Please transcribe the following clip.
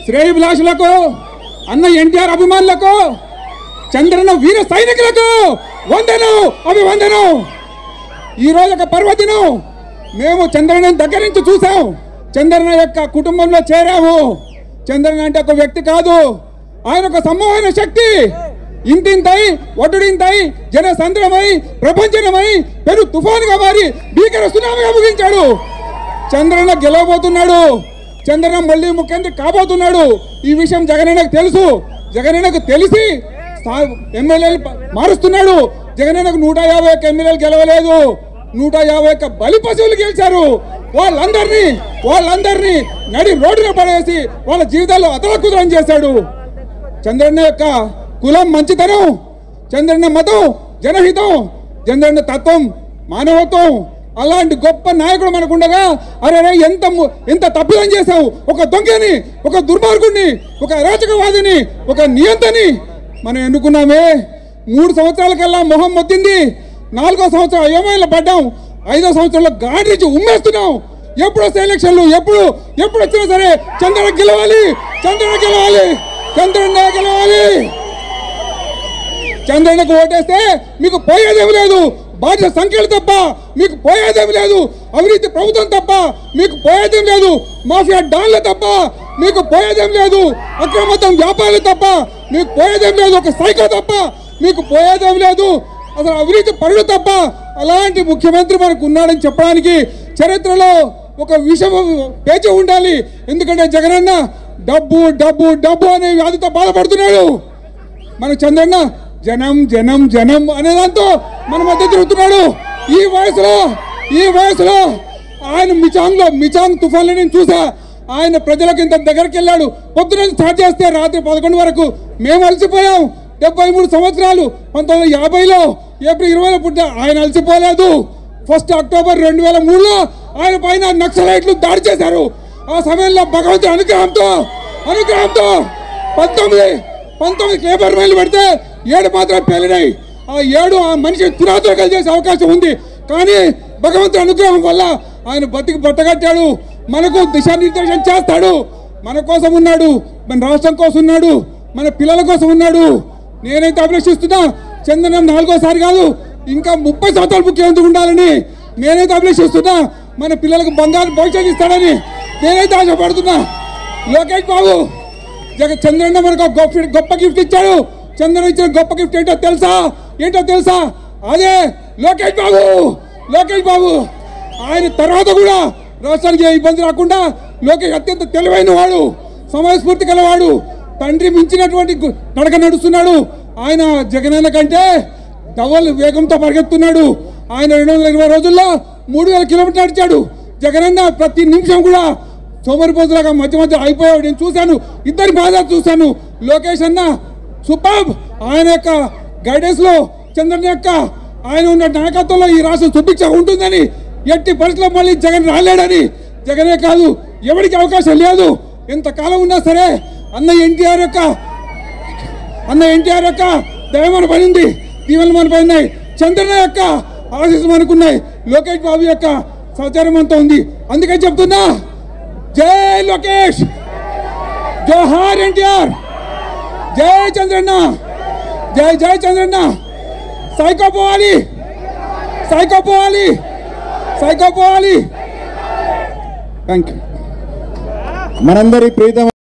శ్రేయభిలాషులకు, అన్న ఎన్టీఆర్ అభిమానులకు, చంద్రన్న వీర సైనికులకు వందనం, అభివందనం. ఈరోజు ఒక పర్వదినం. మేము చంద్రన్న దగ్గర నుంచి చూసాం, చంద్రన్న యొక్క కుటుంబంలో చేరాము. చంద్రన్న అంటే ఒక వ్యక్తి కాదు, ఆయన ఒక సమూహమైన శక్తి. ఇంతింతై ఒడ్డుడింతై జనసంద్రమై ప్రపంచమై పెరు తుఫానుగా మారి భీకర సునామీగా ముగించాడు. చంద్రన్న గెలవబోతున్నాడు, చంద్రన్న మళ్ళీ ముఖ్యమంత్రి కాబోతున్నాడు. ఈ విషయం జగనన్నకు తెలుసు. జగనన్నకు తెలిసి ఎమ్మెల్యేలు మారుస్తున్నాడు. జగనన్నకు 151 ఎమ్మెల్యేలు గెలవలేదు, 151 బలి పశువులు గెలిచారు. వాళ్ళందరినీ నడి రోడ్డున పడేసి వాళ్ళ జీవితాల్లో అతలకుతలం చేశాడు. చంద్రన్న యొక్క కులం మంచితనం, చంద్రన్న మతం జనహితం, చంద్రన్న తత్వం మానవత్వం. అలాంటి గొప్ప నాయకుడు మనకుండగా అరే ఎంత తప్పిదం చేశావు, ఒక దొంగని, ఒక దుర్మార్గుడిని, ఒక అరాచకవాదిని, ఒక నియంతని మనం ఎన్నుకున్నామే. 3 సంవత్సరాలకల్లా మొహం మొత్తింది, 4వ సంవత్సరం అయోమయంలో పడ్డాం, 5వ సంవత్సరంలో గాడి నుంచి ఉమ్మేస్తున్నాం. ఎప్పుడు వస్తే ఎలక్షన్లు, ఎప్పుడు వచ్చినా సరే చంద్రన్న గెలవాలి, చంద్రన్న గెలవాలి. చంద్రన్నకు ఓటేస్తే మీకు పోయేదేమి లేదు, బాధ్యత సంఖ్యలు తప్ప మీకు పోయేదేమి లేదు, అవినీతి ప్రభుత్వం తప్ప మీకు పోయేదేం లేదు, మాఫియా డాన్లు తప్ప మీకు పోయేదేం లేదు, అక్రమతం వ్యాపారాలు తప్ప మీకు పోయేదేం లేదు, ఒక సైకో తప్ప మీకు పోయేదేం లేదు, అసలు అవినీతి పరుడు తప్ప. అలాంటి ముఖ్యమంత్రి మనకు ఉన్నాడని చెప్పడానికి చరిత్రలో ఒక విషయం పేచి ఉండాలి. ఎందుకంటే జగనన్న డబ్బు డబ్బు డబ్బు అనే వ్యాధితో బాధపడుతున్నాడు. మన చంద్రన్న జనం జనం జనం అనే దాంతో మన మధ్య తిరుగుతున్నాడు. ఈ వయసులో ఆయన మిచాంగ్ తుఫాన్లో నేను చూసా. ఆయన ప్రజలకు ఇంత దగ్గరికి వెళ్ళాడు. పొద్దున స్టార్ట్ చేస్తే రాత్రి 11 వరకు మేము అలసిపోయాం. 73 సంవత్సరాలు, 1950లో ఏప్రిల్ 20లో పుట్టా. ఆయన అలసిపోలేదు. 1 అక్టోబర్ 2003లో ఆయన పైన నక్సలైట్లు దాడి చేశారు. ఆ సమయంలో భగవంతుడి అనుగ్రహంతో 19 క్లేబర్ మైలు పెడితే 7 మాత్రం పేలినాయి. ఆ 7 ఆ మనిషి తురాతురకలు చేసే అవకాశం ఉంది. కానీ భగవంతుడి అనుగ్రహం వల్ల ఆయన బతికి బట్టగట్టాడు. మనకు దిశానిర్దేశం చేస్తాడు. మన కోసం ఉన్నాడు, మన రాష్ట్రం కోసం ఉన్నాడు, మన పిల్లల కోసం ఉన్నాడు. నేనైతే అభిలషిస్తున్నా, చంద్రన్న 4వసారి కాదు ఇంకా 30 సంవత్సరాలు ముఖ్యమంత్రి ఉండాలని నేనైతే అభిలషిస్తున్నా. మన పిల్లలకు బంగారు భవిష్యత్తు ఇస్తాడని నేనైతే ఆశపడుతున్నా. లోకేష్ బాబు చంద్రన్న మనకు గొప్ప గిఫ్ట్ ఇచ్చాడు. చంద్రన్న ఇచ్చిన గొప్ప గిఫ్ట్ ఏంటో తెలుసా? అదే లోకేష్ బాబు. ఆయన తర్వాత కూడా రాష్ట్రానికి ఏ ఇబ్బంది రాకుండా లోకేష్ అత్యంత తెలివైన వాడు, సమయస్ఫూర్తి గలవాడు, తండ్రి మించినటువంటి నడక నడుస్తున్నాడు. ఆయన జగనన్న కంటే డబల్ వేగంతో పరిగెత్తున్నాడు. ఆయన 220 రోజుల్లో 3000 కిలోమీటర్లు నడిచాడు. జగనన్న ప్రతి నిమిషం కూడా సోమరిపోతులాగా మధ్య అయిపోయాడు. నేను చూశాను, ఇద్దరి బాధ చూశాను. లోకేష్ అన్న సూపర్. ఆయన యొక్క గైడెన్స్లో, చంద్రన్న యొక్క ఆయన ఉన్న నాయకత్వంలో ఈ రాష్ట్రం సుభిక్ష ఉంటుందని, ఎట్టి పరిస్థితుల్లో మళ్ళీ జగన్ రాలేడని, జగనే కాదు ఎవరికి అవకాశం లేదు. ఎంతకాలం ఉన్నా సరే అన్న ఎన్టీఆర్ యొక్క దయ మన పడింది, దీవెనలు మన పడినాయి, చంద్రన్న యొక్క ఆశీస్సు మనకున్నాయి, లోకేష్ బాబు యొక్క సహచారం అంతా ఉంది. అందుకని చెప్తున్నా, జై లోకేష్, జోహార్ ఎన్టీఆర్, జై చంద్రన్న, జై చంద్రన్న. సైకో పోవాలి. Thank you. మనందరి ప్రీతం